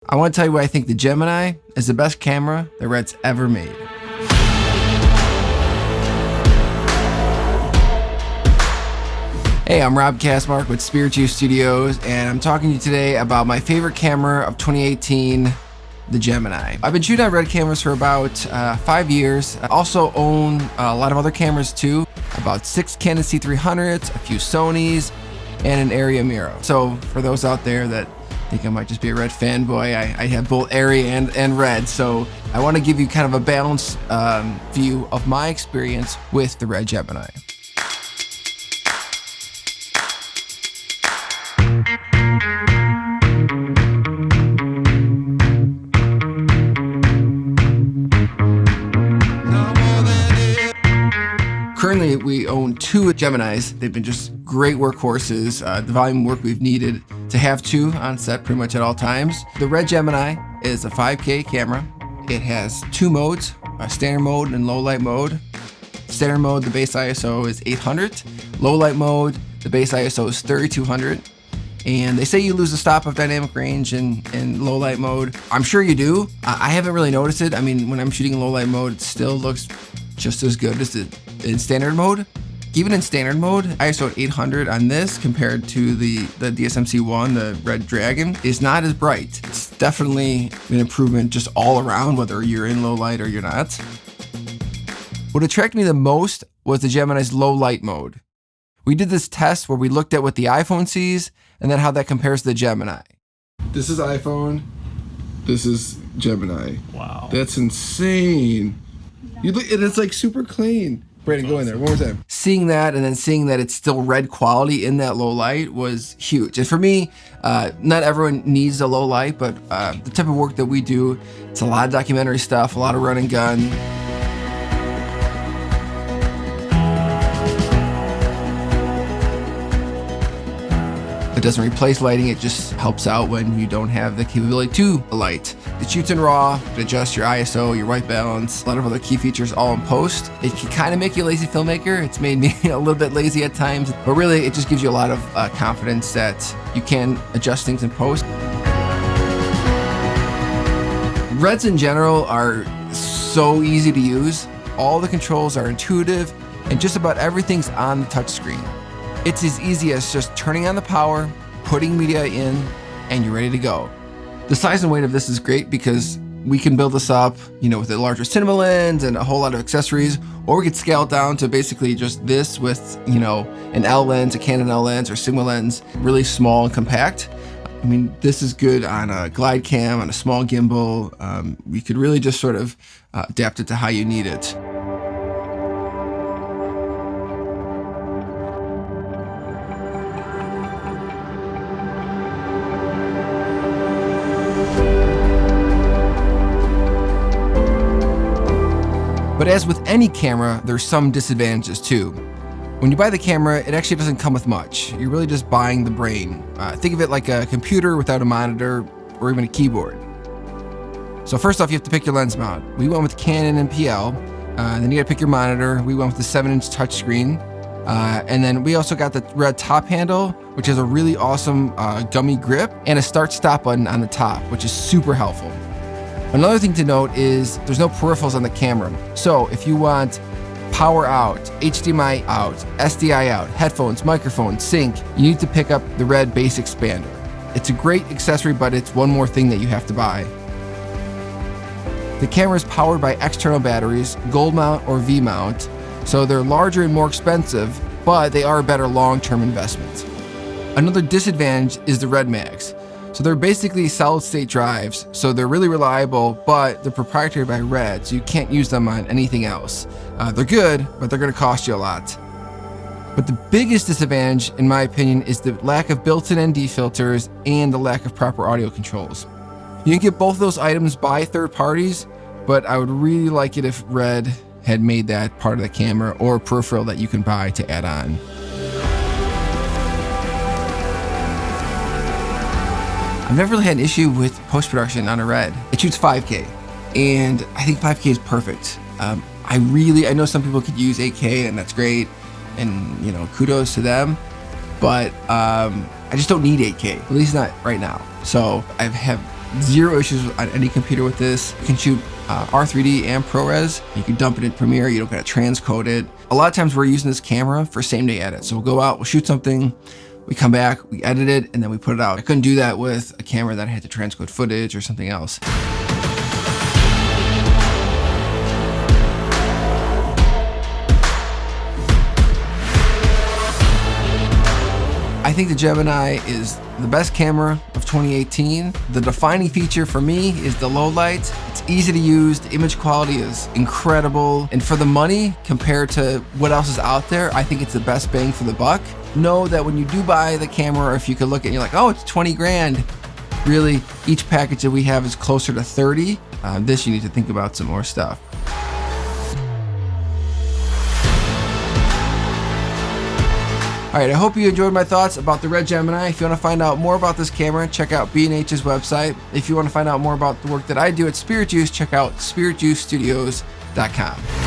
I want to tell you why I think the Gemini is the best camera that RED's ever made. Hey, I'm Rob Kasmark with Spirit Juice Studios, and I'm talking to you today about my favorite camera of 2018, the Gemini. I've been shooting on RED cameras for about 5 years. I also own a lot of other cameras too, about 6 Canon C300s, a few Sonys, and an Area Miro. So for those out there that think I might just be a RED fanboy, I have both Area and RED. So I want to give you kind of a balanced view of my experience with the RED Gemini. Currently, we own 2 Geminis. They've been just great workhorses, the volume work we've needed to have 2 on set pretty much at all times. The RED Gemini is a 5K camera. It has 2 modes, standard mode and low light mode. Standard mode, the base ISO is 800. Low light mode, the base ISO is 3200. And they say you lose the stop of dynamic range in low light mode. I'm sure you do. I haven't really noticed it. I mean, when I'm shooting in low light mode, it still looks just as good as in standard mode. Even in standard mode, ISO 800 on this compared to the DSMC1, the Red Dragon, is not as bright. It's definitely an improvement just all around, whether you're in low light or you're not. What attracted me the most was the Gemini's low light mode. We did this test where we looked at what the iPhone sees and then how that compares to the Gemini. This is iPhone, this is Gemini. Wow. That's insane. You look, and it's like super clean. Brandon, go in there one more time. Seeing that and then seeing that it's still RED quality in that low light was huge. And for me, not everyone needs a low light, but the type of work that we do, it's a lot of documentary stuff, a lot of run and gun. It doesn't replace lighting, it just helps out when you don't have the capability to light. It shoots in RAW, it adjusts your ISO, your white balance, a lot of other key features all in post. It can kind of make you a lazy filmmaker. It's made me a little bit lazy at times, but really it just gives you a lot of confidence that you can adjust things in post. REDs in general are so easy to use. All the controls are intuitive and just about everything's on the touchscreen. It's as easy as just turning on the power, putting media in, and you're ready to go. The size and weight of this is great because we can build this up, with a larger cinema lens and a whole lot of accessories, or we could scale it down to basically just this with, an L lens, a Canon L lens or Sigma lens, really small and compact. I mean, this is good on a glide cam, on a small gimbal. You could really just sort of adapt it to how you need it. But as with any camera, there's some disadvantages too. When you buy the camera, it actually doesn't come with much. You're really just buying the brain. Think of it like a computer without a monitor or even a keyboard. So first off, you have to pick your lens mount. We went with Canon and PL. Then you gotta pick your monitor. We went with the 7-inch touchscreen. And then we also got the RED top handle, which has a really awesome gummy grip and a start-stop button on the top, which is super helpful. Another thing to note is there's no peripherals on the camera. So if you want power out, HDMI out, SDI out, headphones, microphone, sync, you need to pick up the RED Bass Expander. It's a great accessory, but it's one more thing that you have to buy. The camera is powered by external batteries, gold mount or V mount, so they're larger and more expensive, but they are a better long-term investment. Another disadvantage is the RED mags. So they're basically solid state drives, so they're really reliable, but they're proprietary by RED, so you can't use them on anything else. They're good, but they're gonna cost you a lot. But the biggest disadvantage, in my opinion, is the lack of built-in ND filters and the lack of proper audio controls. You can get both of those items by third parties, but I would really like it if RED had made that part of the camera or a peripheral that you can buy to add on. I've never really had an issue with post-production on a RED. It shoots 5K, and I think 5K is perfect. I know some people could use 8K, and that's great, and kudos to them, but I just don't need 8K, at least not right now. So I have zero issues on any computer with this. You can shoot R3D and ProRes. You can dump it in Premiere. You don't gotta transcode it. A lot of times we're using this camera for same day edit. So we'll go out, we'll shoot something, we come back, we edit it, and then we put it out. I couldn't do that with a camera that had to transcode footage or something else. I think the Gemini is the best camera of 2018. The defining feature for me is the low light. It's easy to use, the image quality is incredible, and for the money compared to what else is out there, I think it's the best bang for the buck. Know that when you do buy the camera, or if you could look at it and you're like, oh, it's 20 grand. Really, each package that we have is closer to 30. This you need to think about some more stuff. All right, I hope you enjoyed my thoughts about the RED Gemini. If you want to find out more about this camera, check out B&H's website. If you want to find out more about the work that I do at Spirit Juice, check out spiritjuicestudios.com.